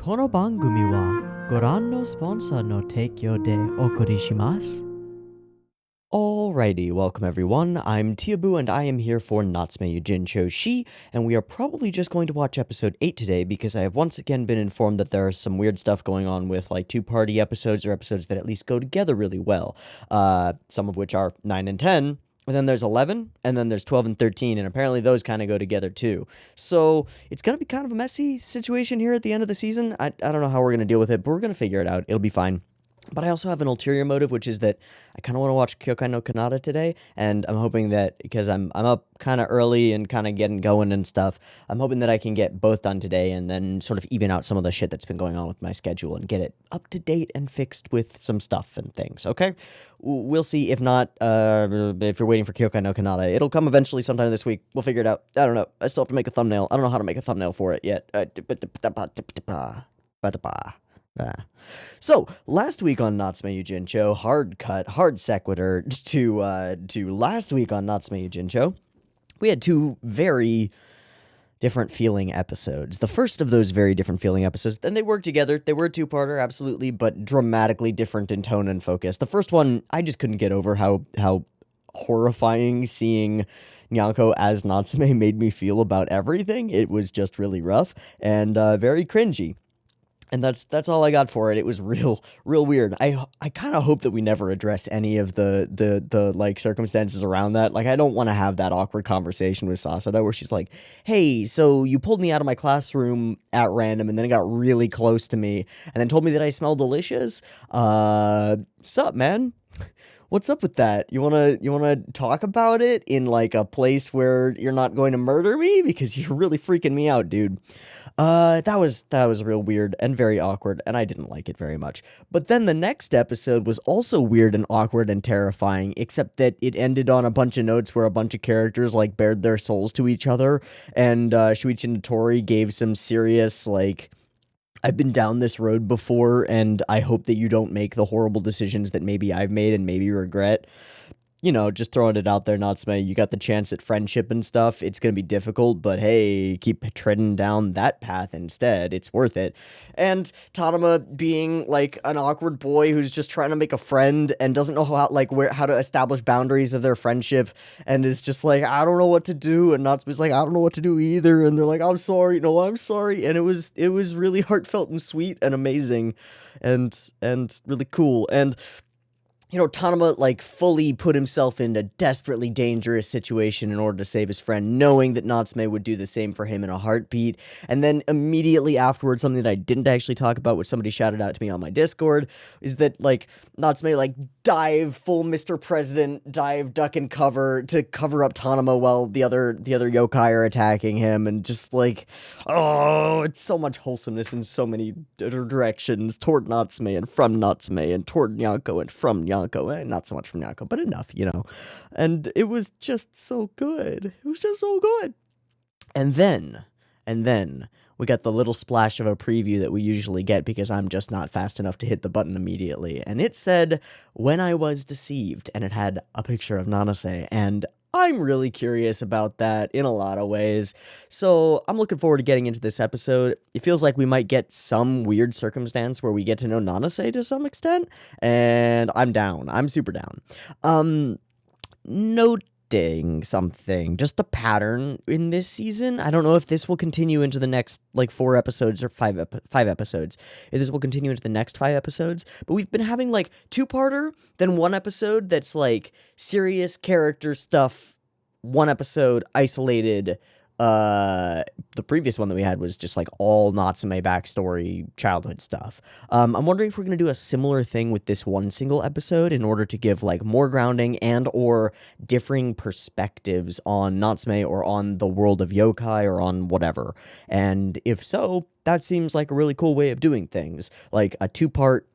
この番組はご覧のスポンサーの提供でお送りします。Alrighty, welcome everyone. I'm Teeaboo and I am here for Natsume Yuujinchou, and we are probably just going to watch episode 8 today because I have once again been informed that there is some weird stuff going on with like two-party episodes or episodes that at least go together really well. Some of which are 9 and 10. And then there's 11, and then there's 12 and 13, and apparently those kind of go together too. So it's going to be kind of a messy situation here at the end of the season. I don't know how we're going to deal with it, but we're going to figure it out. It'll be fine. But I also have an ulterior motive, which is that I kind of want to watch Kyokai no Kanata today, and I'm hoping that, because I'm up kind of early and kind of getting going and stuff, I'm hoping that I can get both done today and then sort of even out some of the shit that's been going on with my schedule and get it up to date and fixed with some stuff and things, okay? We'll see. If not, if you're waiting for Kyokai no Kanata, it'll come eventually sometime this week. We'll figure it out. I don't know. I still have to make a thumbnail. I don't know how to make a thumbnail for it yet. So, last week on Natsume Yuujinchou, hard sequitur to last week on Natsume Yuujinchou, we had two very different feeling episodes. The first of those very different feeling episodes, then they worked together. They were a two-parter, absolutely, but dramatically different in tone and focus. The first one, I just couldn't get over how horrifying seeing Nyanko as Natsume made me feel about everything. It was just really rough and very cringy. And that's all I got for it. It was real weird. I kind of hope that we never address any of the like circumstances around that. Like, I don't want to have that awkward conversation with Sasada where she's like, "Hey, so you pulled me out of my classroom at random and then it got really close to me and then told me that I smell delicious. Sup, man? What's up with that? You wanna talk about it in like a place where you're not going to murder me? Because you're really freaking me out, dude." That was real weird and very awkward, and I didn't like it very much. But then the next episode was also weird and awkward and terrifying, except that it ended on a bunch of notes where a bunch of characters like bared their souls to each other, and Shuichi Notori gave some serious like, "I've been down this road before, and I hope that you don't make the horrible decisions that maybe I've made and maybe regret." You know, just throwing it out there, Natsume, you got the chance at friendship and stuff. It's going to be difficult, but hey, keep treading down that path instead. It's worth it. And Tanama being like an awkward boy who's just trying to make a friend and doesn't know how to establish boundaries of their friendship and is just like, "I don't know what to do." And Natsume's like, "I don't know what to do either." And they're like, "I'm sorry." "No, I'm sorry." And it was really heartfelt and sweet and amazing and really cool. And you know, Tanama, like, fully put himself in a desperately dangerous situation in order to save his friend, knowing that Natsume would do the same for him in a heartbeat. And then immediately afterwards, something that I didn't actually talk about, which somebody shouted out to me on my Discord, is that, like, Natsume, like, dive full Mr. President, dive, duck, and cover to cover up Tanama while the other yokai are attacking him, and just, like, oh, it's so much wholesomeness in so many directions, toward Natsume and from Natsume, and toward Nyanko and from Nyanko. Not so much from Nyanko, but enough, you know. And it was just so good. It was just so good. And then we got the little splash of a preview that we usually get because I'm just not fast enough to hit the button immediately. And it said, "When I Was Deceived," and it had a picture of Nanase, and I'm really curious about that in a lot of ways. So I'm looking forward to getting into this episode. It feels like we might get some weird circumstance where we get to know Nanase to some extent, and I'm down. I'm super down. Noting something, just a pattern in this season. I don't know if this will continue into the next like 4 episodes or 5 episodes. If this will continue into the next 5 episodes, but we've been having like 2-parter, then 1 episode that's like serious character stuff, 1 episode isolated. The previous one that we had was just like all Natsume backstory, childhood stuff. I'm wondering if we're going to do a similar thing with this one single episode in order to give like more grounding and or differing perspectives on Natsume or on the world of yokai or on whatever. And if so, that seems like a really cool way of doing things. Like a 2-part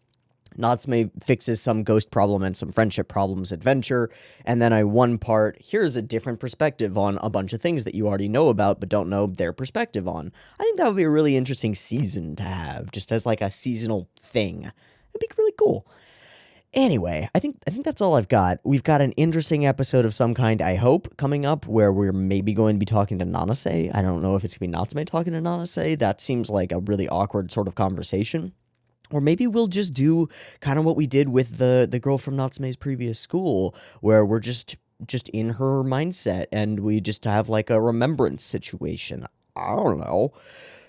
Natsume fixes some ghost problem and some friendship problems adventure, and then a 1-part, here's a different perspective on a bunch of things that you already know about but don't know their perspective on. I think that would be a really interesting season to have, just as like a seasonal thing. It'd be really cool. Anyway, I think that's all I've got. We've got an interesting episode of some kind, I hope, coming up where we're maybe going to be talking to Nanase. I don't know if it's going to be Natsume talking to Nanase. That seems like a really awkward sort of conversation. Or maybe we'll just do kind of what we did with the girl from Natsume's previous school, where we're just in her mindset and we just have like a remembrance situation. I don't know.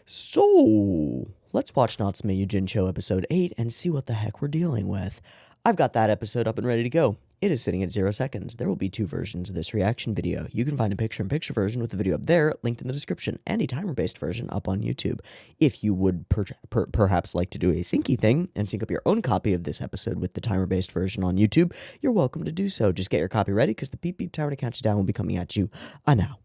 So, let's watch Natsume Yuujinchou episode 8 and see what the heck we're dealing with. I've got that episode up and ready to go. It is sitting at 0 seconds. There will be 2 versions of this reaction video. You can find a picture-in-picture version with the video up there, linked in the description, and a timer-based version up on YouTube. If you would perhaps like to do a syncy thing and sync up your own copy of this episode with the timer-based version on YouTube, you're welcome to do so. Just get your copy ready because the PiP Beep timer to count you down will be coming at you now.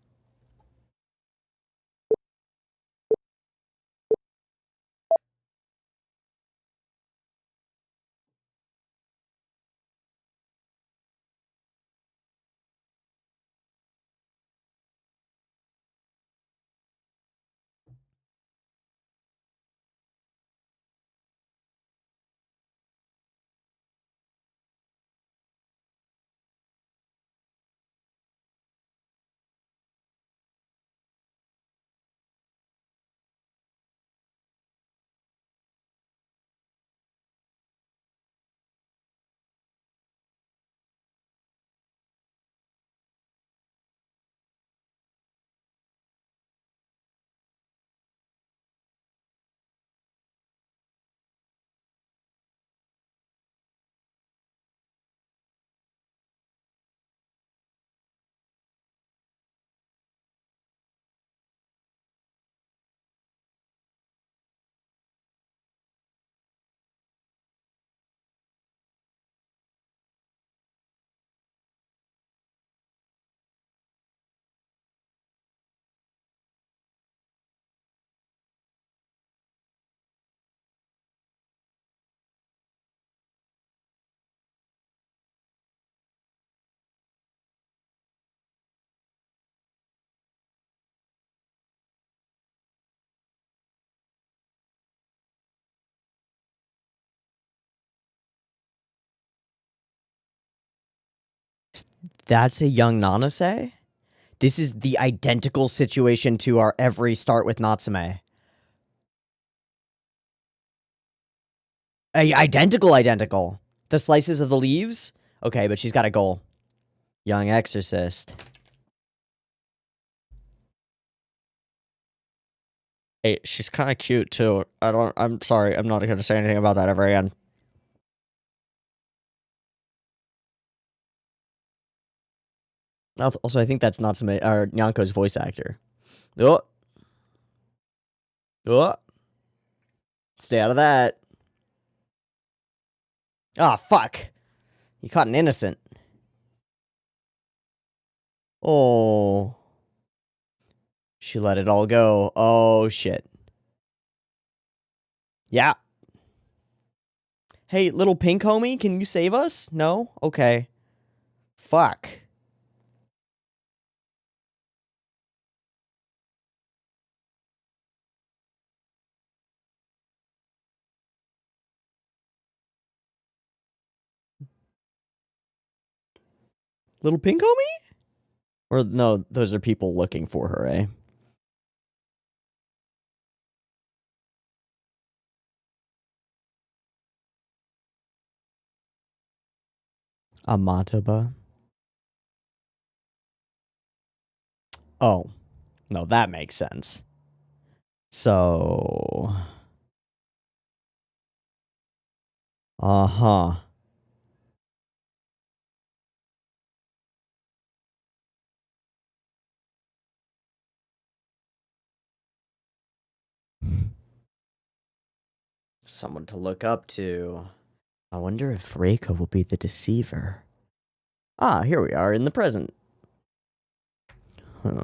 That's a young Nanase? This is the identical situation to our every start with Natsume. Identical. The slices of the leaves? Okay, but she's got a goal. Young exorcist. Hey, she's kind of cute too. I'm sorry, I'm not going to say anything about that ever again. Also, I think that's Natsume, or Nyanko's voice actor. Oh. Oh. Stay out of that. Ah, fuck. You caught an innocent. Oh. She let it all go. Oh, shit. Yeah. Hey, little pink homie, can you save us? No? Okay. Fuck. Little pink homie? Or no, those are people looking for her, eh? Amataba. Oh. No, that makes sense. So... Uh-huh. Someone to look up to. I wonder if Reika will be the deceiver. Ah, here we are in the present. That's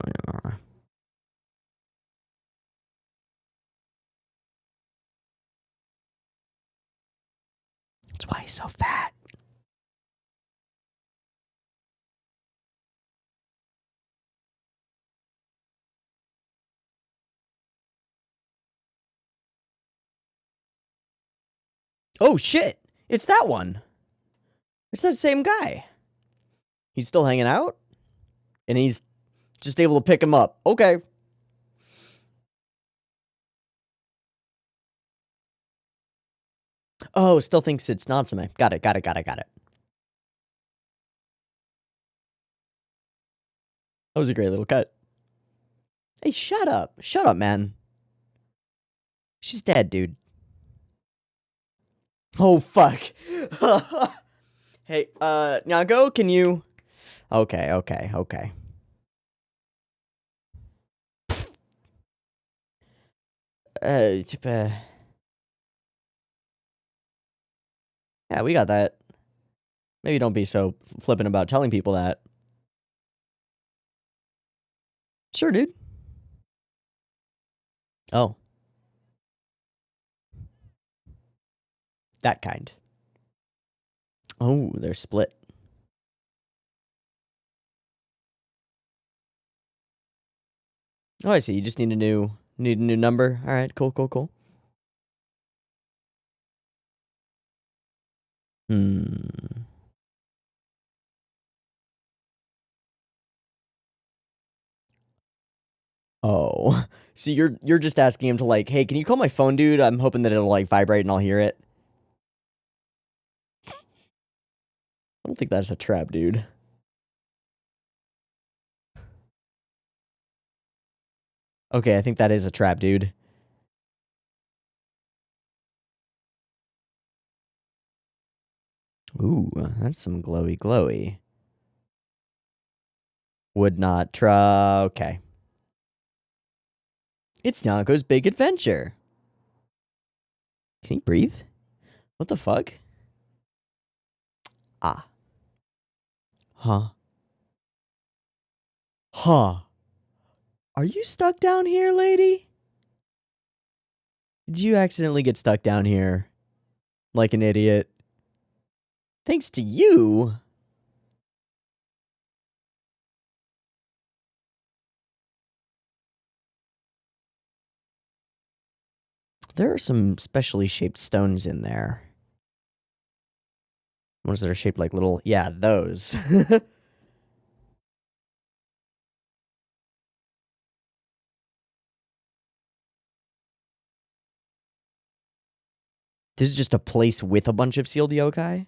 why he's so fat. Oh, shit. It's that one. It's that same guy. He's still hanging out? And he's just able to pick him up. Okay. Oh, still thinks it's Natsume. Got it. That was a great little cut. Hey, shut up. Shut up, man. She's dead, dude. Oh, fuck. Hey, Nyago, can you... Okay. Yeah, we got that. Maybe don't be so flippant about telling people that. Sure, dude. Oh. That kind. Oh, they're split. Oh, I see. You just need a new number. All right, cool. Oh. So you're just asking him to like, hey, can you call my phone, dude? I'm hoping that it'll like vibrate and I'll hear it. I don't think that's a trap, dude. Okay, I think that is a trap, dude. Ooh, that's some glowy. Would not try. Okay. It's Nyanko's big adventure. Can he breathe? What the fuck? Ah. Huh. Are you stuck down here, lady? Did you accidentally get stuck down here? Like an idiot? Thanks to you? There are some specially shaped stones in there. Ones that are shaped like little... Yeah, those. This is just a place with a bunch of sealed yokai?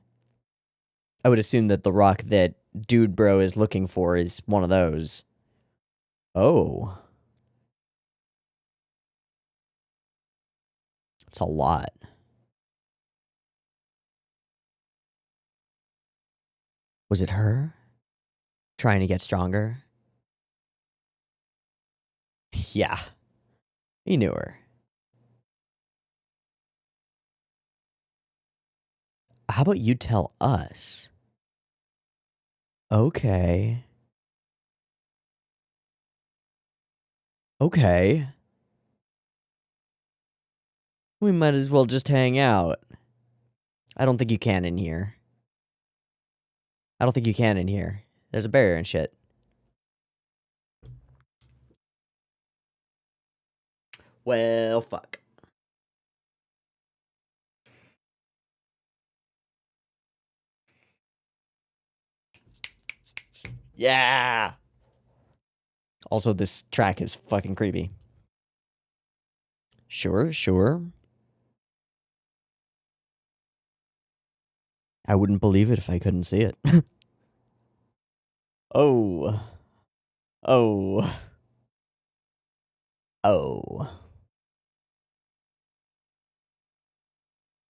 I would assume that the rock that Dude Bro is looking for is one of those. Oh. It's a lot. Was it her? Trying to get stronger? Yeah. He knew her. How about you tell us? Okay. We might as well just hang out. I don't think you can in here. There's a barrier and shit. Well, fuck. Yeah! Also, this track is fucking creepy. Sure. I wouldn't believe it if I couldn't see it. Oh. Oh,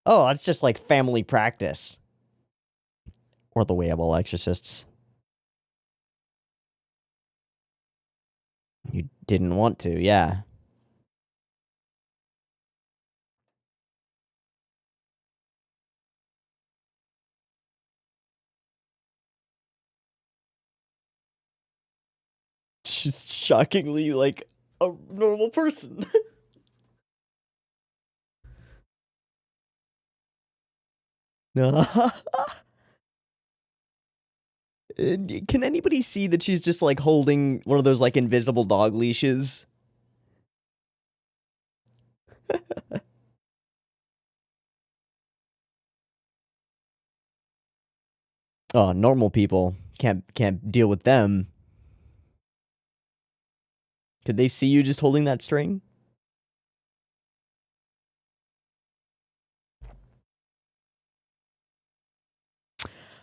that's just like family practice. Or the way of all exorcists. You didn't want to, yeah. She's shockingly like a normal person. Can anybody see that she's just like holding one of those like invisible dog leashes? Oh, normal people can't deal with them. Could they see you just holding that string?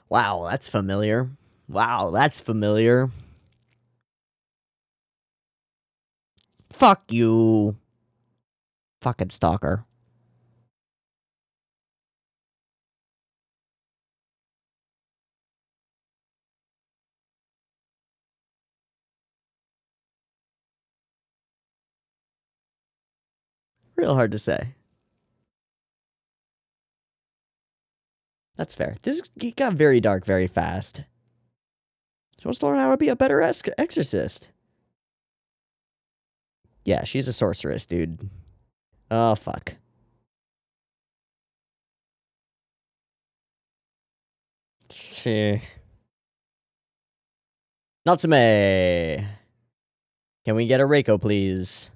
Wow, that's familiar. Wow, that's familiar. Fuck you. Fucking stalker. Real hard to say. That's fair. This got very dark very fast. She wants to learn how to be a better exorcist. Yeah, she's a sorceress, dude. Oh, fuck. Natsume! Can we get a Reiko, please?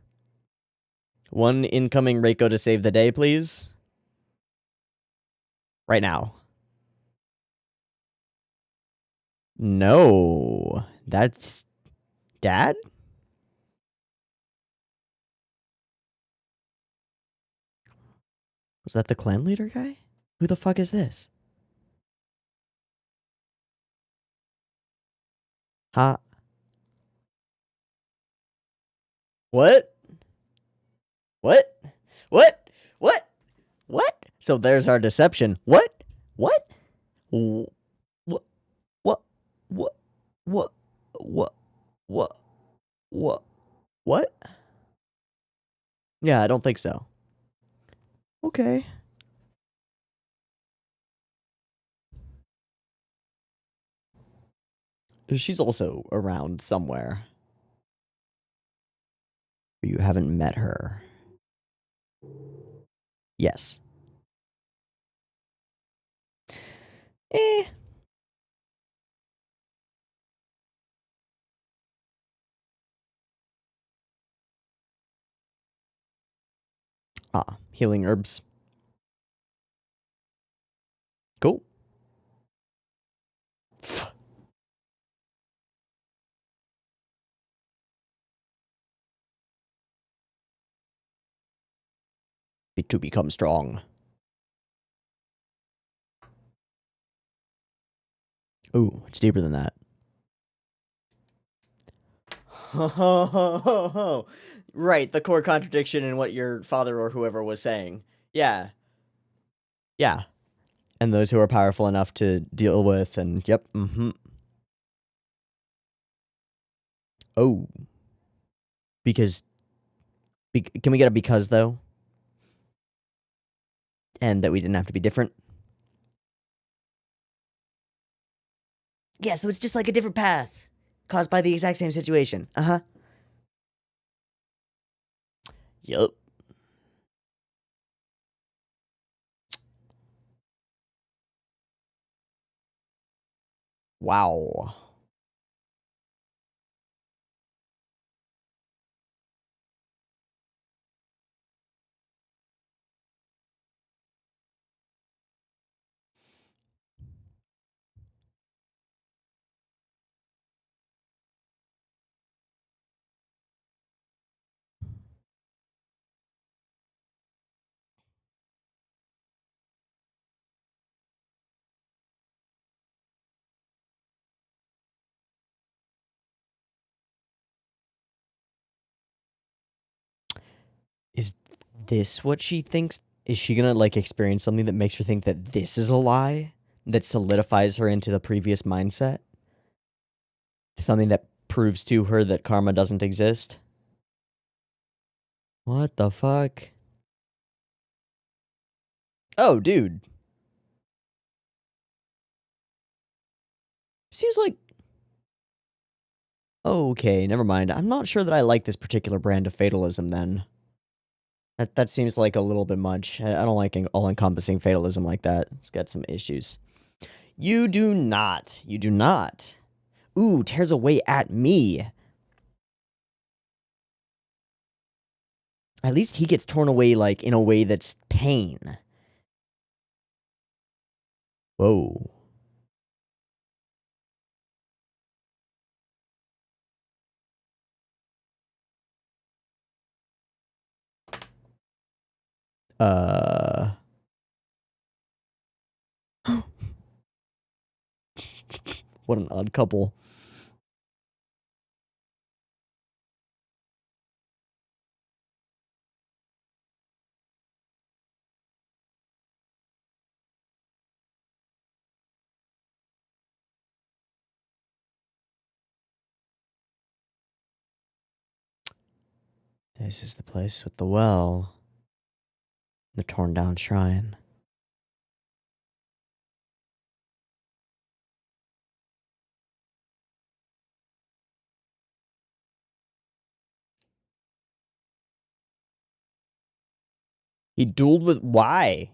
One incoming Reiko to save the day, please? Right now. No. That's... Dad? Was that the clan leader guy? Who the fuck is this? Huh? What? What? What? What? What? So there's our deception. What? What? What? What? What? What? What? What? What? What? Yeah, I don't think so. Okay. She's also around somewhere. You haven't met her. Yes. Eh. Ah, healing herbs. Cool. To become strong. Ooh, it's deeper than that. Right, the core contradiction in what your father or whoever was saying. Yeah. Yeah. And those who are powerful enough to deal with, and yep, Oh. Because, can we get a because, though? And that we didn't have to be different? Yeah, so it's just like a different path. Caused by the exact same situation. Uh-huh. Yup. Wow. Is this what she thinks? Is she gonna, like, experience something that makes her think that this is a lie? That solidifies her into the previous mindset? Something that proves to her that karma doesn't exist? What the fuck? Oh, dude. Seems like... Okay, never mind. I'm not sure that I like this particular brand of fatalism, then. That seems like a little bit much. I don't like all-encompassing fatalism like that. It's got some issues. You do not. You do not. Ooh, tears away at me. At least he gets torn away, like, in a way that's pain. Whoa. What an odd couple. This is the place with the well. The torn down shrine. He dueled with... Why?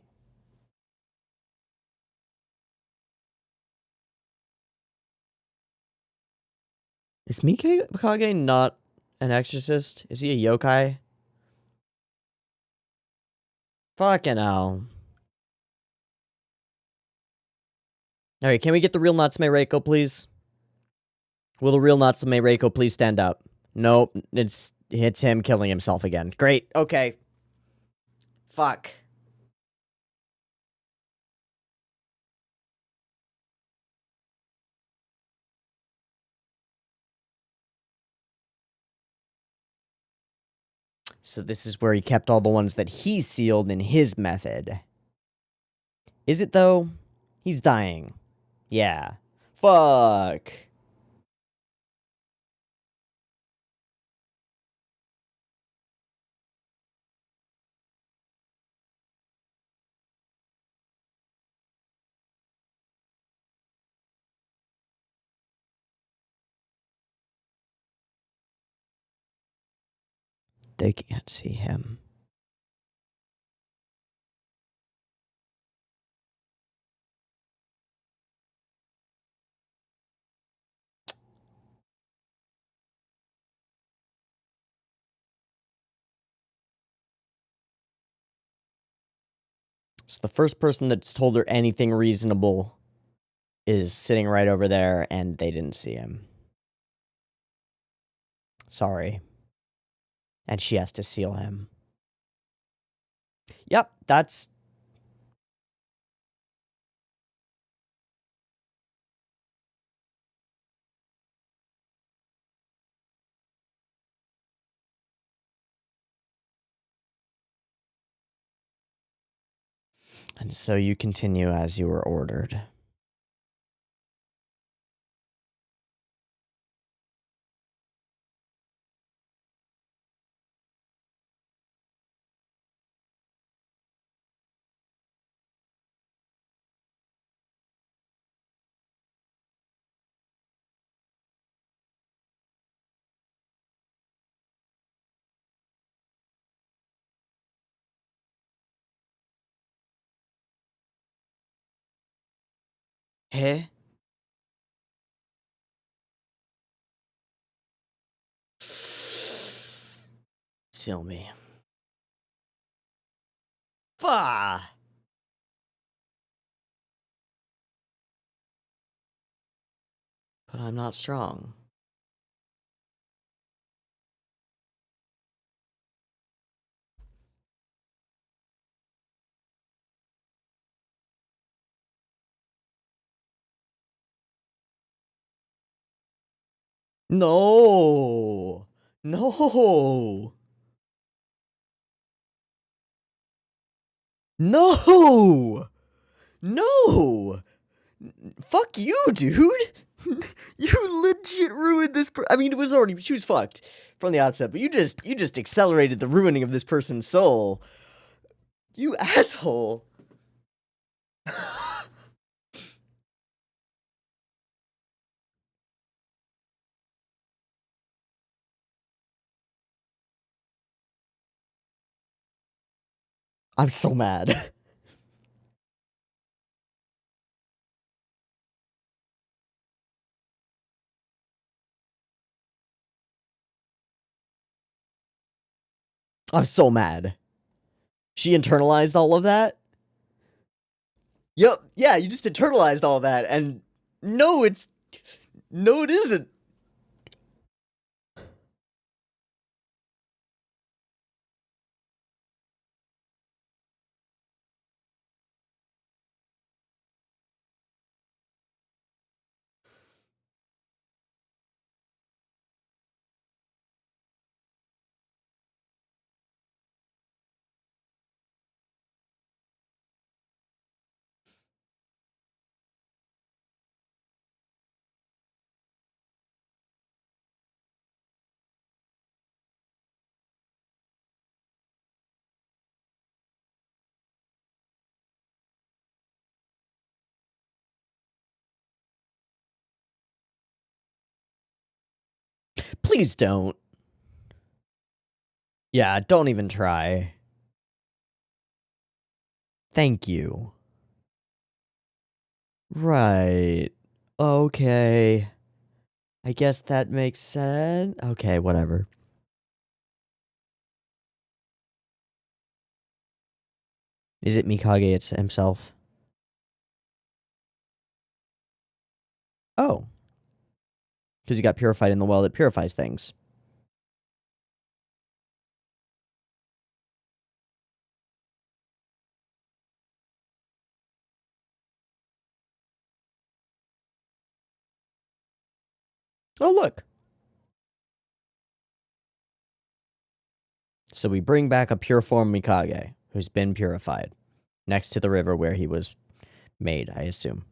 Is Mikage not an exorcist? Is he a yokai? Fucking hell. Alright, can we get the real Natsume Reiko, please? Will the real Natsume Reiko please stand up? Nope, it's him killing himself again. Great, okay. Fuck. So this is where he kept all the ones that he sealed in his method. Is it, though? He's dying. Yeah. Fuck. They can't see him. So the first person that's told her anything reasonable is sitting right over there, and they didn't see him. Sorry. And she has to seal him. Yep, that's... And so you continue as you were ordered. Hey? Seal me. Fah! But I'm not strong. No! No! No! No! Fuck you, dude! You legit ruined this I mean, it was already... She was fucked from the outset, but you just accelerated the ruining of this person's soul. You asshole! I'm so mad. I'm so mad. She internalized all of that? Yep, yeah, you just internalized all that, and no, it isn't. Please don't. Yeah, don't even try. Thank you. Right. Okay. I guess that makes sense. Okay, whatever. Is it Mikage himself? Oh. Because he got purified in the well that purifies things. Oh, look. So we bring back a pure form Mikage, who's been purified, next to the river where he was made, I assume.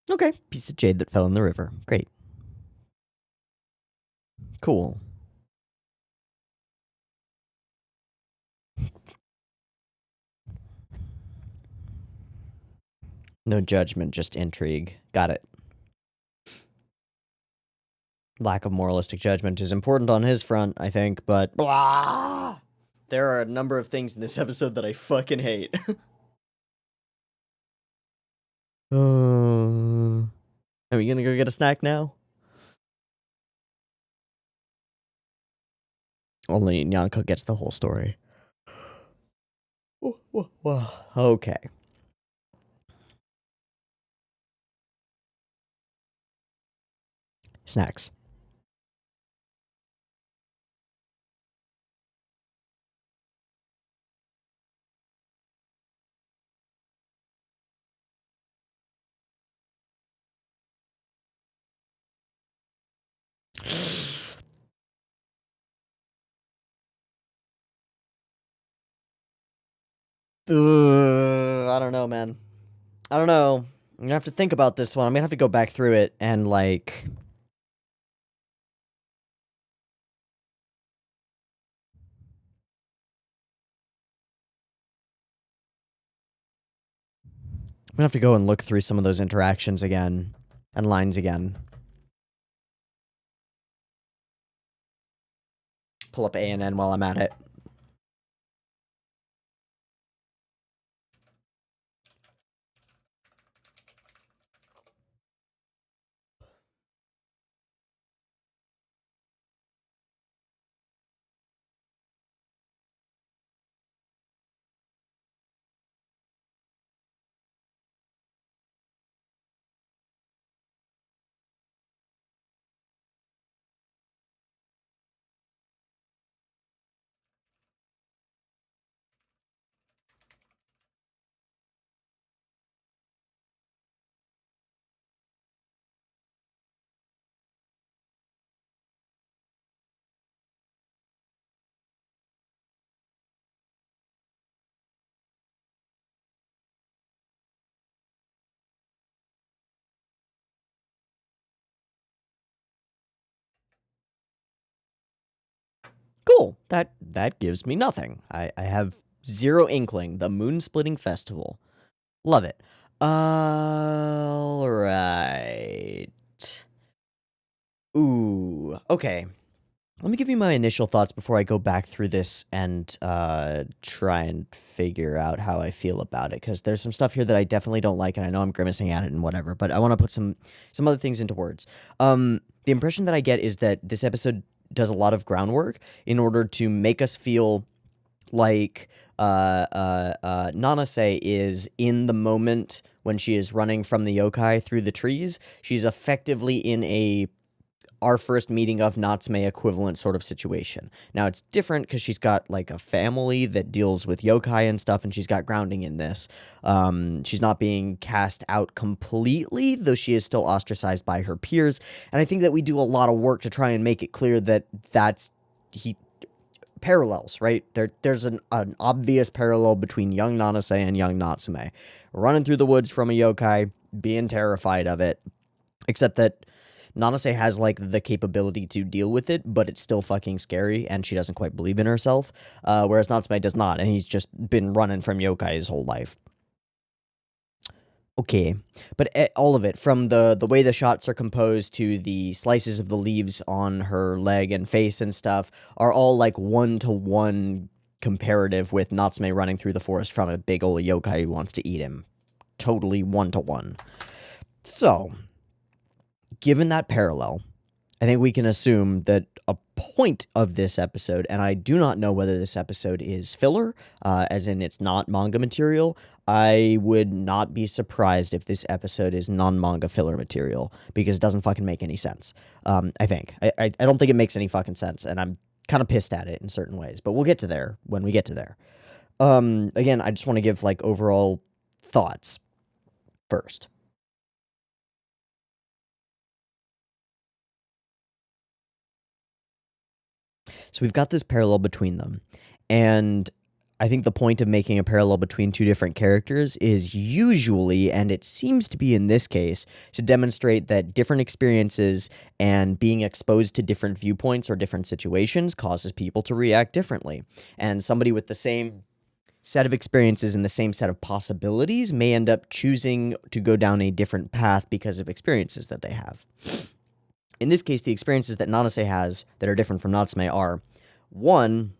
Okay, piece of jade that fell in the river. Great. Cool. No judgment, just intrigue. Got it. Lack of moralistic judgment is important on his front, I think, but blah! There are a number of things in this episode that I fucking hate. Are we gonna go get a snack now? Only Nyanko gets the whole story. Okay. Snacks. I don't know, man. I don't know. I'm gonna have to think about this one. I'm gonna have to go back through it and, like... I'm gonna have to go and look through some of those interactions again. And lines again. Pull up A&N while I'm at it. Cool. That gives me nothing. I have zero inkling. The Moon Splitting Festival. Love it. Alright. Ooh, okay. Let me give you my initial thoughts before I go back through this and try and figure out how I feel about it, because there's some stuff here that I definitely don't like, and I know I'm grimacing at it and whatever, but I want to put some other things into words. The impression that I get is that this episode does a lot of groundwork in order to make us feel like Nanase is in the moment when she is running from the yokai through the trees. She's effectively in a our first meeting of Natsume equivalent sort of situation. Now, it's different because she's got, like, a family that deals with yokai and stuff, and she's got grounding in this. She's not being cast out completely, though she is still ostracized by her peers, and I think that we do a lot of work to try and make it clear that parallels, right? There's an obvious parallel between young Nanase and young Natsume. Running through the woods from a yokai, being terrified of it, except that Nanase has, like, the capability to deal with it, but it's still fucking scary, and she doesn't quite believe in herself, whereas Natsume does not, and he's just been running from yokai his whole life. Okay, but all of it, from the way the shots are composed to the slices of the leaves on her leg and face and stuff, are all, like, one-to-one comparative with Natsume running through the forest from a big ol' yokai who wants to eat him. Totally one-to-one. So, given that parallel, I think we can assume that a point of this episode, and I do not know whether this episode is filler, as in it's not manga material. I would not be surprised if this episode is non-manga filler material, because it doesn't fucking make any sense. I think. I don't think it makes any fucking sense, and I'm kind of pissed at it in certain ways, but we'll get to there when we get to there. Again, I just want to give, like, overall thoughts first. So we've got this parallel between them, and I think the point of making a parallel between two different characters is usually, and it seems to be in this case, to demonstrate that different experiences and being exposed to different viewpoints or different situations causes people to react differently. And somebody with the same set of experiences and the same set of possibilities may end up choosing to go down a different path because of experiences that they have. In this case, the experiences that Nanase has that are different from Natsume are, one,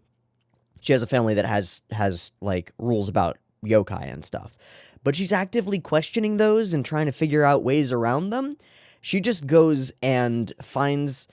she has a family that has like rules about yokai and stuff, but she's actively questioning those and trying to figure out ways around them. She just goes and finds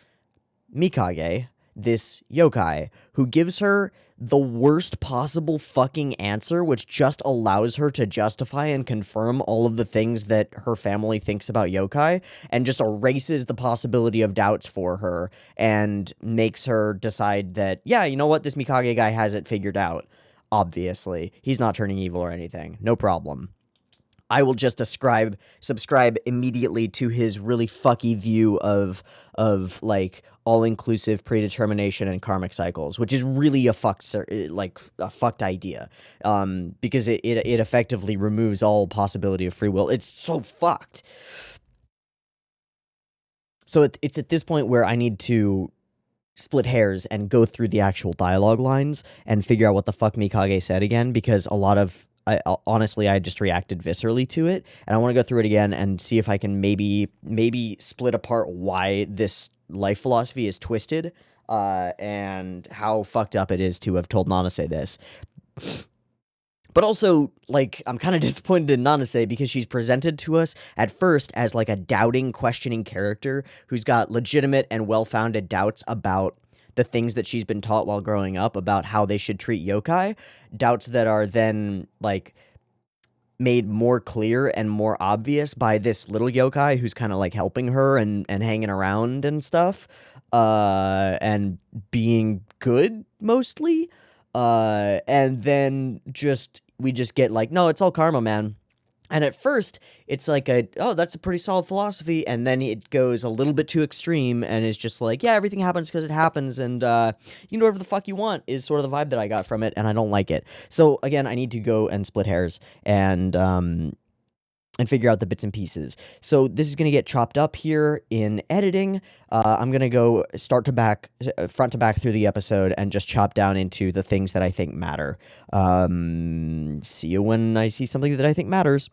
Mikage, this yokai, who gives her the worst possible fucking answer, which just allows her to justify and confirm all of the things that her family thinks about yokai, and just erases the possibility of doubts for her, and makes her decide that, yeah, you know what, this Mikage guy has it figured out. Obviously. He's not turning evil or anything. No problem. I will just subscribe immediately to his really fucky view of like all-inclusive predetermination and karmic cycles, which is really a fucked idea, because it effectively removes all possibility of free will. It's so fucked. So it's at this point where I need to split hairs and go through the actual dialogue lines and figure out what the fuck Mikage said again, because a lot of honestly, I just reacted viscerally to it, and I want to go through it again and see if I can maybe split apart why this life philosophy is twisted, and how fucked up it is to have told Nanase this. But also, like, I'm kind of disappointed in Nanase because she's presented to us at first as, like, a doubting, questioning character who's got legitimate and well-founded doubts about the things that she's been taught while growing up about how they should treat yokai, doubts that are then, like, made more clear and more obvious by this little yokai who's kind of, like, helping her and hanging around and stuff, and being good, mostly, and then we just get, like, no, it's all karma, man. And at first, it's like that's a pretty solid philosophy, and then it goes a little bit too extreme, and it's just like, yeah, everything happens because it happens, and you can do whatever the fuck you want, is sort of the vibe that I got from it, and I don't like it. So, again, I need to go and split hairs, and figure out the bits and pieces. So this is going to get chopped up here in editing. I'm going to go front to back through the episode and just chop down into the things that I think matter. See you when I see something that I think matters.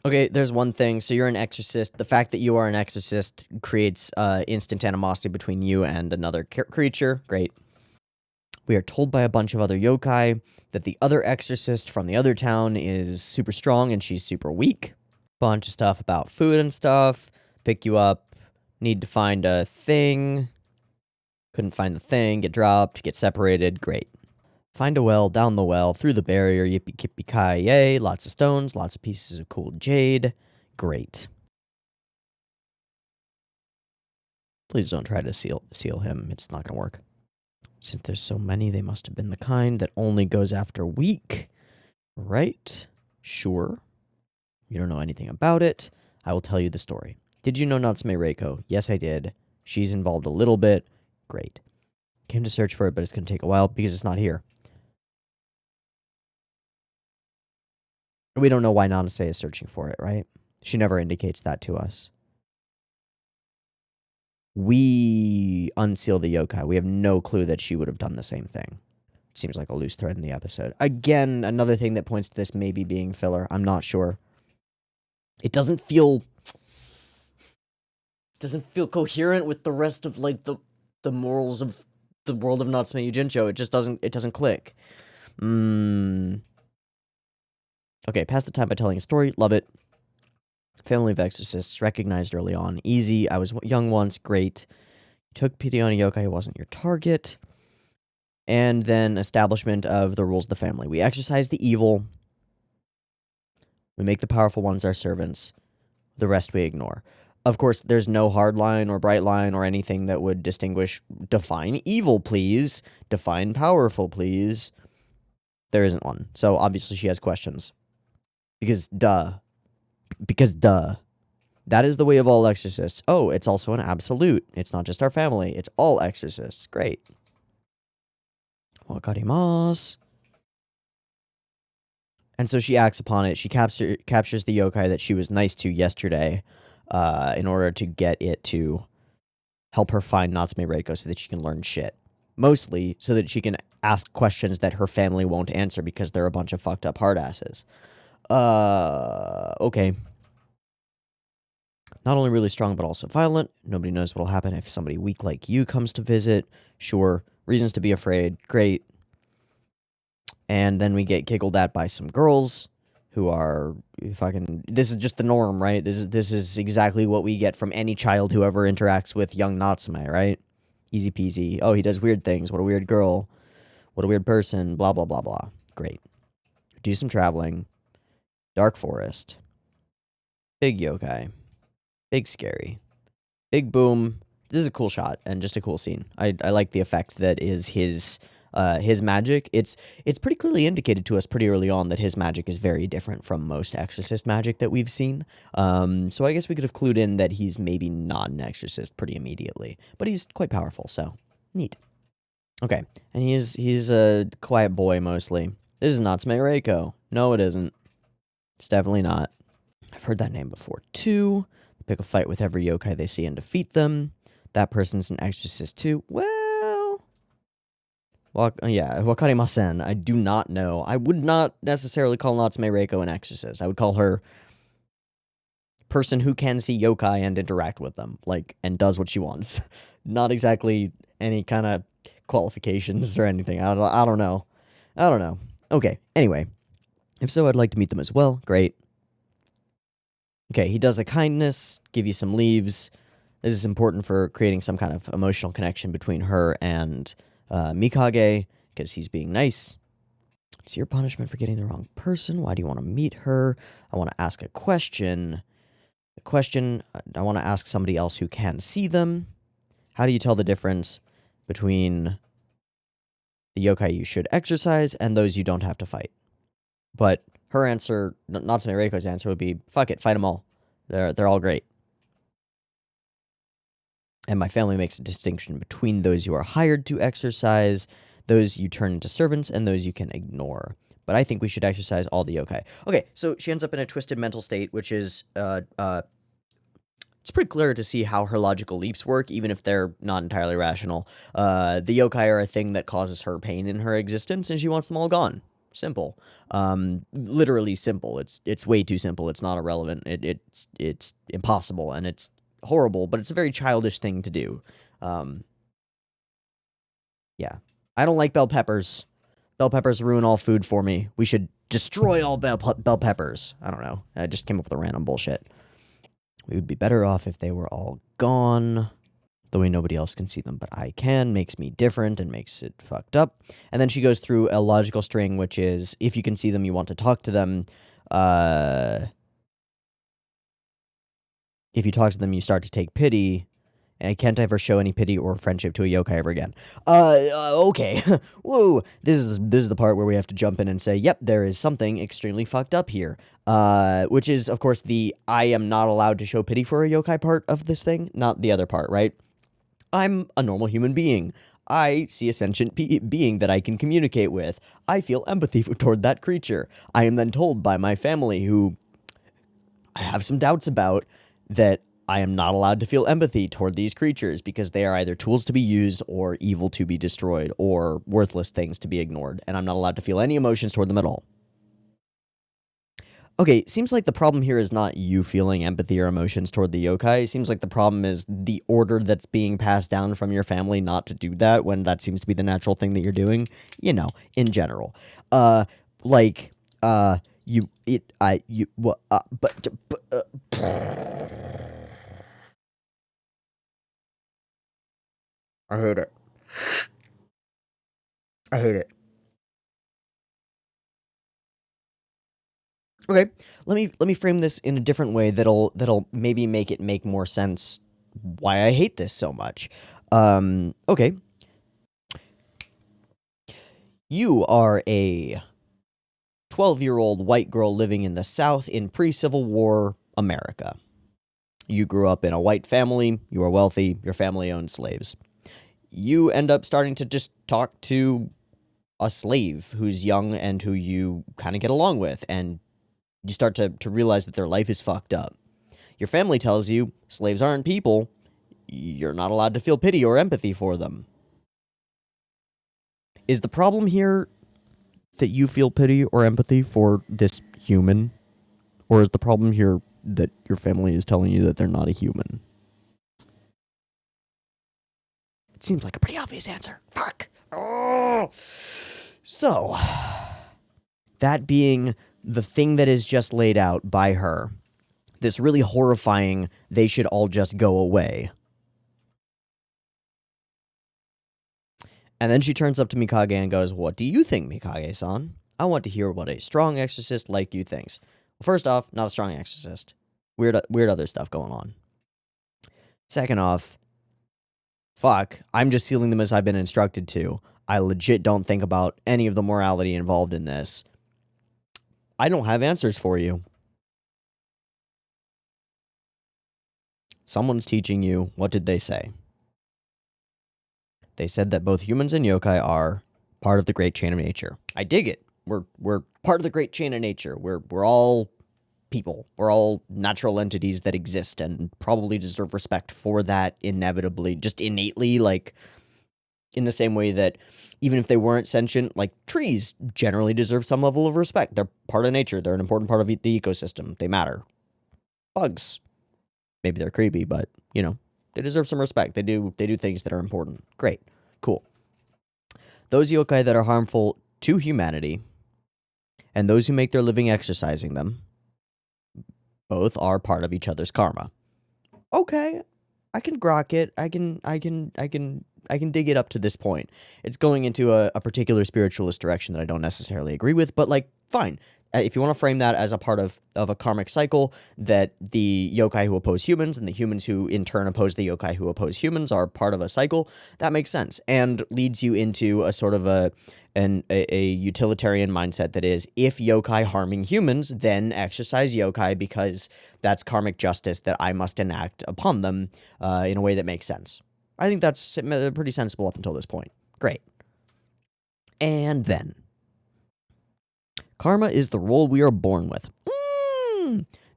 Okay, there's one thing. So you're an exorcist. The fact that you are an exorcist creates instant animosity between you and another creature. Great. We are told by a bunch of other yokai that the other exorcist from the other town is super strong and she's super weak. Bunch of stuff about food and stuff. Pick you up. Need to find a thing. Couldn't find the thing. Get dropped. Get separated. Great. Find a well. Down the well. Through the barrier. Yippee kippee ki yay. Lots of stones. Lots of pieces of cool jade. Great. Please don't try to seal him. It's not going to work. Since there's so many, they must have been the kind that only goes after weak. Right? Sure. You don't know anything about it. I will tell you the story. Did you know Natsume Reiko? Yes, I did. She's involved a little bit. Great. Came to search for it, but it's going to take a while because it's not here. We don't know why Nanase is searching for it, right? She never indicates that to us. We unseal the yokai. We have no clue that she would have done the same thing. Seems like a loose thread in the episode. Again, another thing that points to this maybe being filler. I'm not sure. It doesn't feel coherent with the rest of like the morals of the world of Natsume Yuujinchou. It just doesn't click. Okay, pass the time by telling a story. Love it. Family of exorcists, recognized early on. Easy. I was young once. Great. Took pity on a yokai who wasn't your target. And then establishment of the rules of the family. We exorcise the evil. We make the powerful ones our servants. The rest we ignore. Of course, there's no hard line or bright line or anything that would define evil, please. Define powerful, please. There isn't one. So obviously she has questions. Because duh. That is the way of all exorcists. Oh, it's also an absolute. It's not just our family. It's all exorcists. Great. Wakarimasu. And so she acts upon it. She captures the yokai that she was nice to yesterday in order to get it to help her find Natsume Reiko so that she can learn shit. Mostly so that she can ask questions that her family won't answer because they're a bunch of fucked up hardasses. Okay. Not only really strong, but also violent. Nobody knows what'll happen if somebody weak like you comes to visit. Sure. Reasons to be afraid. Great. And then we get giggled at by some girls who are fucking... This is just the norm, right? This is exactly what we get from any child who ever interacts with young Natsume, right? Easy peasy. Oh, he does weird things. What a weird girl. What a weird person. Blah, blah, blah, blah. Great. Do some traveling. Dark forest. Big yokai. Big scary. Big boom. This is a cool shot and just a cool scene. I like the effect that is his magic. It's pretty clearly indicated to us pretty early on that his magic is very different from most exorcist magic that we've seen. So I guess we could have clued in that he's maybe not an exorcist pretty immediately, but he's quite powerful, so neat. Okay, and he's a quiet boy mostly. This is Natsume Reiko. No, it isn't. It's definitely not. I've heard that name before too. They pick a fight with every yokai they see and defeat them. That person's an exorcist too. Well, yeah, wakarimasen. I do not know. I would not necessarily call Natsume Reiko an exorcist. I would call her person who can see yokai and interact with them, like, and does what she wants. Not exactly any kind of qualifications or anything. I don't know. I don't know. Okay, anyway. If so, I'd like to meet them as well. Great. Okay, he does a kindness, give you some leaves. This is important for creating some kind of emotional connection between her and Mikage, because he's being nice. It's your punishment for getting the wrong person. Why do you want to meet her? I want to ask a question. I want to ask somebody else who can see them. How do you tell the difference between the yokai you should exercise and those you don't have to fight? But her answer, Natsume Reiko's answer, would be, fuck it, fight them all. They're all great. And my family makes a distinction between those you are hired to exercise, those you turn into servants, and those you can ignore. But I think we should exercise all the yokai. Okay, so she ends up in a twisted mental state, which is, it's pretty clear to see how her logical leaps work, even if they're not entirely rational. The yokai are a thing that causes her pain in her existence, and she wants them all gone. Simple. Literally simple. It's way too simple. It's not irrelevant. It's impossible, and it's horrible, but it's a very childish thing to do. Yeah. I don't like bell peppers. Bell peppers ruin all food for me. We should destroy all bell peppers. I don't know. I just came up with a random bullshit. We would be better off if they were all gone. The way nobody else can see them, but I can, makes me different and makes it fucked up. And then she goes through a logical string, which is, if you can see them, you want to talk to them. If you talk to them, you start to take pity, I can't ever show any pity or friendship to a yokai ever again. Okay. Whoa. This is the part where we have to jump in and say, yep, there is something extremely fucked up here. Which is, of course, the I am not allowed to show pity for a yokai part of this thing, not the other part, right? I'm a normal human being. I see a sentient being that I can communicate with. I feel empathy toward that creature. I am then told by my family, who I have some doubts about, that I am not allowed to feel empathy toward these creatures because they are either tools to be used or evil to be destroyed or worthless things to be ignored, and I'm not allowed to feel any emotions toward them at all. Okay, seems like the problem here is not you feeling empathy or emotions toward the yokai. Seems like the problem is the order that's being passed down from your family not to do that when that seems to be the natural thing that you're doing, you know, in general. I hate it. I hate it. Okay, let me frame this in a different way that'll maybe make it make more sense why I hate this so much. Okay. You are a 12-year-old white girl living in the South in pre-Civil War America. You grew up in a white family, you are wealthy, your family owned slaves. You end up starting to just talk to a slave who's young and who you kind of get along with, and you start to realize that their life is fucked up. Your family tells you slaves aren't people. You're not allowed to feel pity or empathy for them. Is the problem here that you feel pity or empathy for this human? Or is the problem here that your family is telling you that they're not a human? It seems like a pretty obvious answer. Fuck. Oh. So, that being the thing that is just laid out by her, this really horrifying, they should all just go away. And then she turns up to Mikage and goes, "What do you think, Mikage-san? I want to hear what a strong exorcist like you thinks." Well, first off, not a strong exorcist. Weird other stuff going on. Second off, fuck, I'm just sealing them as I've been instructed to. I legit don't think about any of the morality involved in this. I don't have answers for you. Someone's teaching you. What did they say? They said that both humans and yokai are part of the great chain of nature. I dig it. We're part of the great chain of nature. We're all people. We're all natural entities that exist and probably deserve respect for that inevitably, just innately, like in the same way that even if they weren't sentient, like trees generally deserve some level of respect. They're part of nature. They're an important part of the ecosystem. They matter. Bugs, maybe they're creepy, but you know, they deserve some respect. They do things that are important. Great. Cool. Those yokai that are harmful to humanity and those who make their living exercising them both are part of each other's karma. Okay. I can grok it. I can dig it up to this point. It's going into a particular spiritualist direction that I don't necessarily agree with, but like, fine. If you want to frame that as a part of a karmic cycle, that the yokai who oppose humans and the humans who in turn oppose the yokai who oppose humans are part of a cycle, that makes sense and leads you into a sort of a utilitarian mindset that is, if yokai harming humans, then exercise yokai because that's karmic justice that I must enact upon them in a way that makes sense. I think that's pretty sensible up until this point. Great. And then, karma is the role we are born with.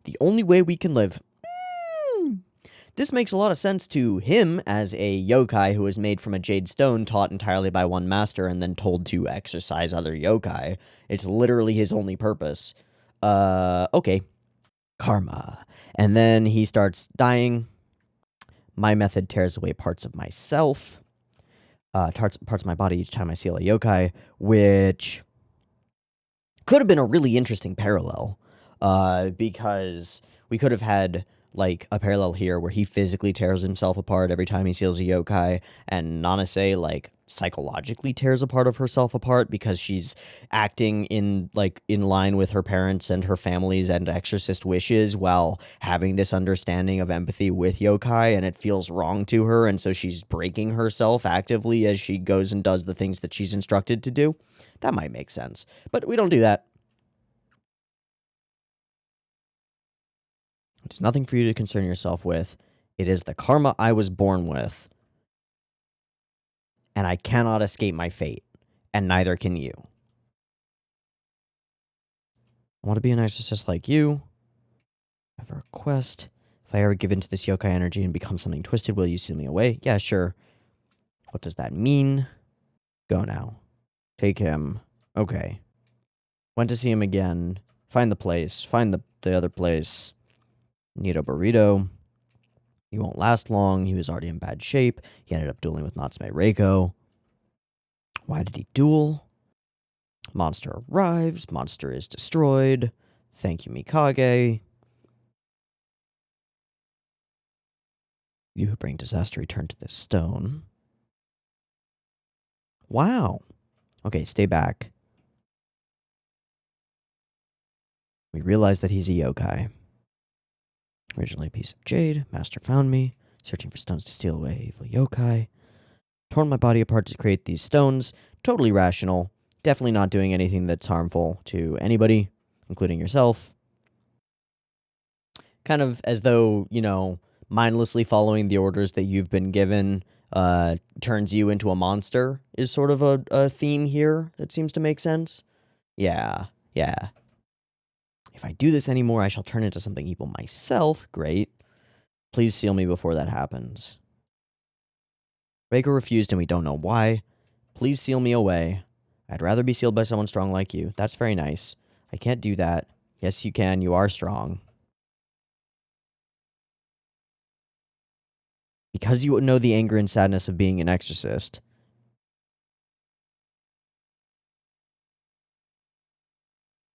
The only way we can live. This makes a lot of sense to him as a yokai who is made from a jade stone taught entirely by one master and then told to exercise other yokai. It's literally his only purpose. Okay. Karma. And then he starts dying. My method tears away parts of myself, parts of my body each time I seal a yokai, which could have been a really interesting parallel, because we could have had like a parallel here where he physically tears himself apart every time he seals a yokai, and Nanase like psychologically tears a part of herself apart because she's acting in line with her parents and her family's and exorcist wishes while having this understanding of empathy with yokai, and it feels wrong to her, and so she's breaking herself actively as she goes and does the things that she's instructed to do. That might make sense, but we don't do that. It's nothing for you to concern yourself with. It is the karma I was born with. And I cannot escape my fate. And neither can you. I want to be an exorcist like you. I have a request. If I ever give into this yokai energy and become something twisted, will you seal me away? Yeah, sure. What does that mean? Go now. Take him. Okay. Went to see him again. Find the place. Find the other place. Need a burrito. He won't last long. He was already in bad shape. He ended up dueling with Natsume Reiko. Why did he duel? Monster arrives. Monster is destroyed. Thank you, Mikage. You who bring disaster return to this stone. Wow. Okay, stay back. We realize that he's a yokai. Originally a piece of jade. Master found me. Searching for stones to steal away evil yokai. Torn my body apart to create these stones. Totally rational. Definitely not doing anything that's harmful to anybody, including yourself. Kind of as though, mindlessly following the orders that you've been given turns you into a monster is sort of a theme here that seems to make sense. Yeah. If I do this anymore, I shall turn into something evil myself. Great. Please seal me before that happens. Reiko refused and we don't know why. Please seal me away. I'd rather be sealed by someone strong like you. That's very nice. I can't do that. Yes, you can. You are strong. Because you know the anger and sadness of being an exorcist.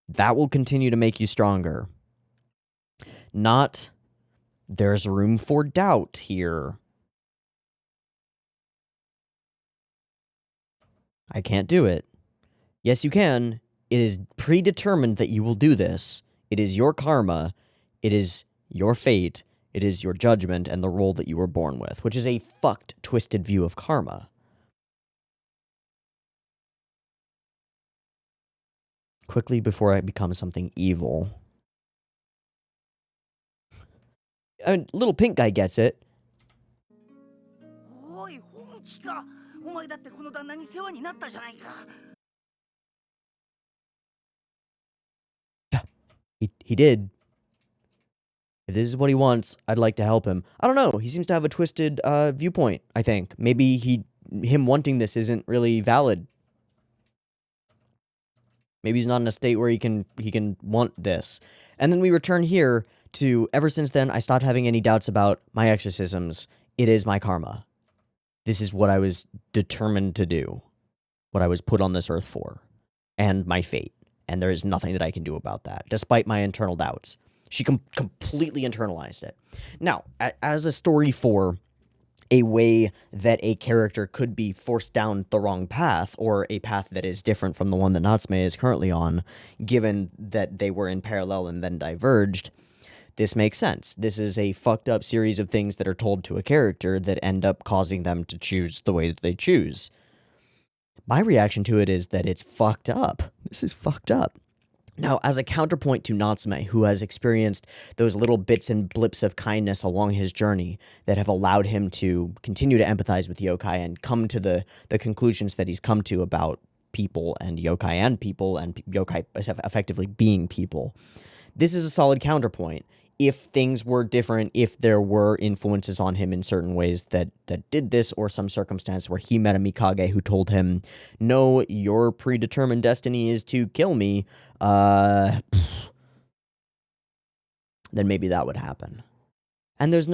That will continue to make you stronger. Not, there's room for doubt here. I can't do it. Yes, you can. It is predetermined that you will do this. It is your karma. It is your fate. It is your judgment and the role that you were born with, which is a fucked, twisted view of karma. Quickly before I become something evil. I mean, little pink guy gets it. Yeah, he did. If this is what he wants, I'd like to help him. I don't know. He seems to have a twisted viewpoint, I think. Maybe him wanting this isn't really valid. Maybe he's not in a state where he can want this. And then we return here to, ever since then, I stopped having any doubts about my exorcisms. It is my karma. This is what I was determined to do. What I was put on this earth for. And my fate. And there is nothing that I can do about that, despite my internal doubts. She completely internalized it. Now, as a story for a way that a character could be forced down the wrong path, or a path that is different from the one that Natsume is currently on, given that they were in parallel and then diverged, this makes sense. This is a fucked up series of things that are told to a character that end up causing them to choose the way that they choose. My reaction to it is that it's fucked up. This is fucked up. Now, as a counterpoint to Natsume, who has experienced those little bits and blips of kindness along his journey that have allowed him to continue to empathize with yokai and come to the conclusions that he's come to about people and yokai effectively being people. This is a solid counterpoint. If things were different, if there were influences on him in certain ways that did this, or some circumstance where he met a Mikage who told him, no, your predetermined destiny is to kill me, then maybe that would happen. And it's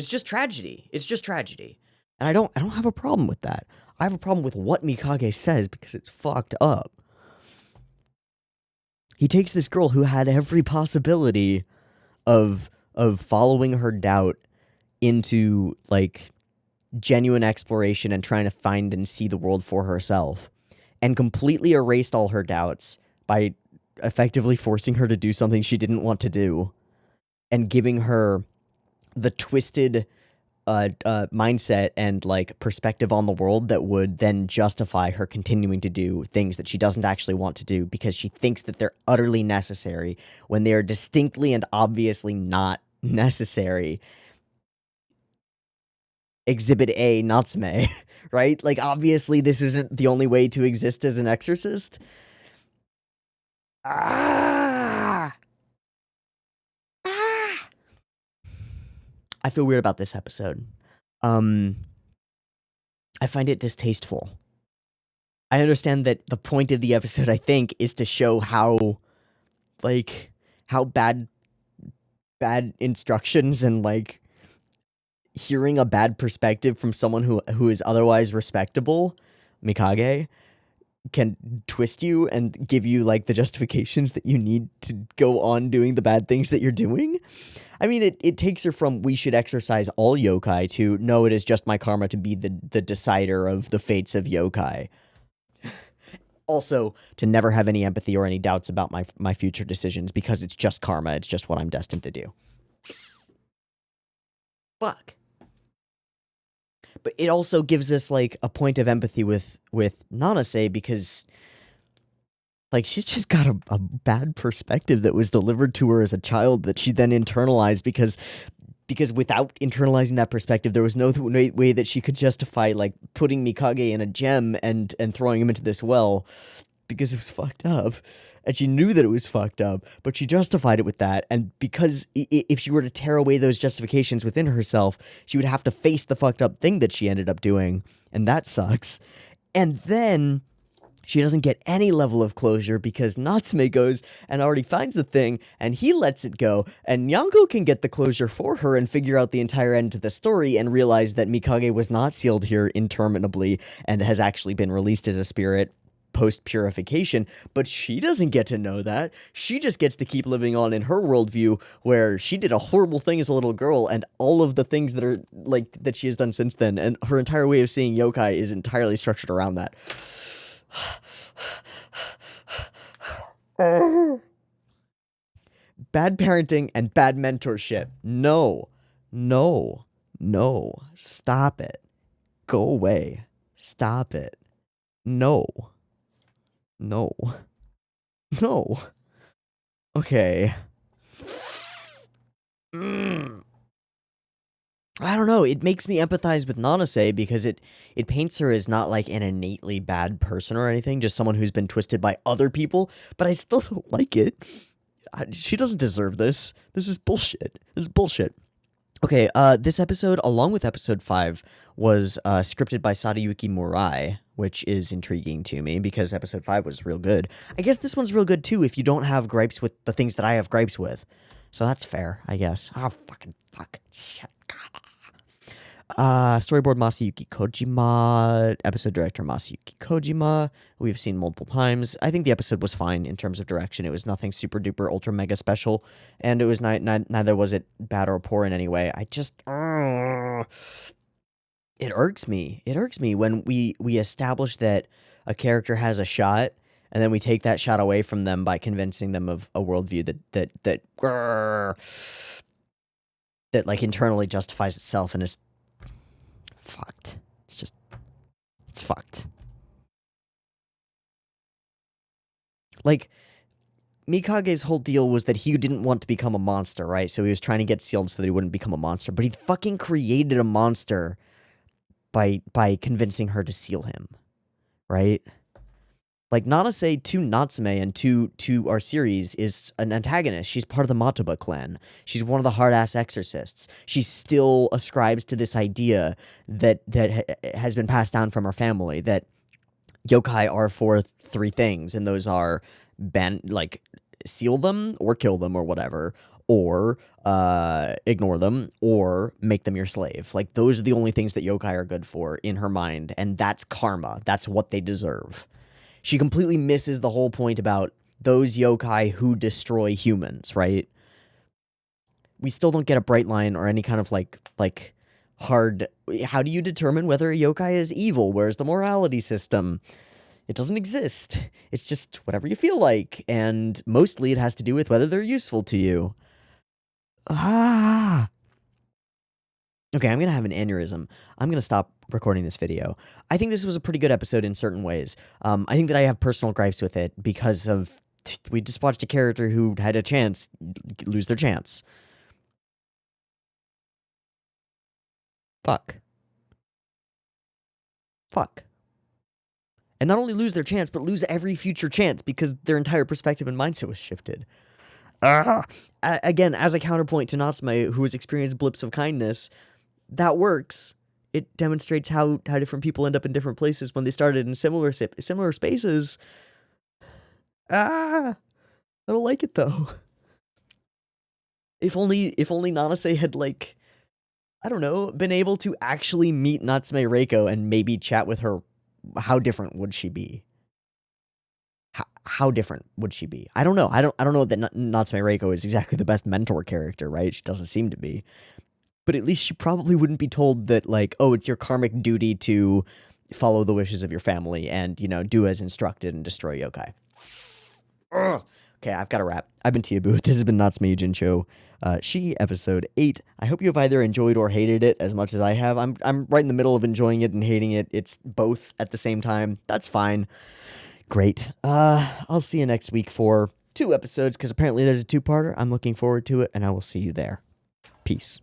just tragedy. It's just tragedy. And I don't have a problem with that. I have a problem with what Mikage says because it's fucked up. He takes this girl who had every possibility of following her doubt into like genuine exploration and trying to find and see the world for herself, and completely erased all her doubts by effectively forcing her to do something she didn't want to do and giving her the twisted mindset and like perspective on the world that would then justify her continuing to do things that she doesn't actually want to do because she thinks that they're utterly necessary when they are distinctly and obviously not necessary. Exhibit A, Natsume, right? Like, obviously, this isn't the only way to exist as an exorcist. Ah! Ah! I feel weird about this episode. I find it distasteful. I understand that the point of the episode, I think, is to show how bad instructions and, like, hearing a bad perspective from someone who is otherwise respectable, Mikage, can twist you and give you, like, the justifications that you need to go on doing the bad things that you're doing. I mean, it takes her from we should exorcise all yokai to no, it is just my karma to be the decider of the fates of yokai. Also, to never have any empathy or any doubts about my future decisions because it's just karma. It's just what I'm destined to do. Fuck. But it also gives us, like, a point of empathy with Nanase because, like, she's just got a bad perspective that was delivered to her as a child that she then internalized because without internalizing that perspective, there was no way that she could justify, like, putting Mikage in a gem and throwing him into this well because it was fucked up. And she knew that it was fucked up, but she justified it with that. And because if she were to tear away those justifications within herself, she would have to face the fucked up thing that she ended up doing. And that sucks. And then she doesn't get any level of closure because Natsume goes and already finds the thing and he lets it go. And Nyanko can get the closure for her and figure out the entire end to the story and realize that Mikage was not sealed here interminably and has actually been released as a spirit post-purification, but she doesn't get to know that. She just gets to keep living on in her worldview where she did a horrible thing as a little girl and all of the things that are like that she has done since then, and her entire way of seeing yokai is entirely structured around that. Bad parenting and bad mentorship. No. Stop it. Go away. Stop it. No. Okay. I don't know. It makes me empathize with Nanase because it paints her as not like an innately bad person or anything, just someone who's been twisted by other people, but I still don't like it. She doesn't deserve this. This is bullshit. Okay, this episode, along with episode 5, was scripted by Sadayuki Murai, which is intriguing to me because episode 5 was real good. I guess this one's real good too if you don't have gripes with the things that I have gripes with. So that's fair, I guess. Oh, fuck. Shit. Storyboard Masayuki Kojima, episode director Masayuki Kojima, we've seen multiple times. I think the episode was fine in terms of direction. It was nothing super duper ultra mega special, and it was neither was it bad or poor in any way. I just it irks me when we establish that a character has a shot and then we take that shot away from them by convincing them of a worldview that like internally justifies itself and is fucked. It's fucked. Like, Mikage's whole deal was that he didn't want to become a monster, right? So he was trying to get sealed so that he wouldn't become a monster. But he fucking created a monster by convincing her to seal him, right? Like, Nanase to Natsume and to our series is an antagonist. She's part of the Matoba clan. She's one of the hard-ass exorcists. She still ascribes to this idea that has been passed down from her family, that yokai are for 3 things, and those are seal them or kill them or whatever, or ignore them or make them your slave. Like, those are the only things that yokai are good for in her mind, and that's karma. That's what they deserve. She completely misses the whole point about those yokai who destroy humans, right? we still don't get a bright line or any kind of like hard. How do you determine whether a yokai is evil? Where's the morality system? It doesn't exist. It's just whatever you feel like, and mostly it has to do with whether they're useful to you. Ah. Okay, I'm gonna have an aneurysm. I'm gonna stop recording this video. I think this was a pretty good episode in certain ways. I think that I have personal gripes with it because of we just watched a character who had a chance lose their chance. Fuck. And not only lose their chance, but lose every future chance because their entire perspective and mindset was shifted. Again, as a counterpoint to Natsume, who has experienced blips of kindness, that works. It demonstrates how different people end up in different places when they started in similar spaces. I don't like it though. If only Nanase had, like, I don't know, been able to actually meet Natsume Reiko and maybe chat with her, how different would she be? How different would she be? I don't know. I don't know that Natsume Reiko is exactly the best mentor character, right? She doesn't seem to be. But at least she probably wouldn't be told that, like, oh, it's your karmic duty to follow the wishes of your family and, you know, do as instructed and destroy yokai. Ugh. Okay, I've got to wrap. I've been Teeaboo. This has been Natsume Yuujinchou. She, episode 8. I hope you have either enjoyed or hated it as much as I have. I'm right in the middle of enjoying it and hating it. It's both at the same time. That's fine. Great. I'll see you next week for 2 episodes, because apparently there's a 2-parter. I'm looking forward to it, and I will see you there. Peace.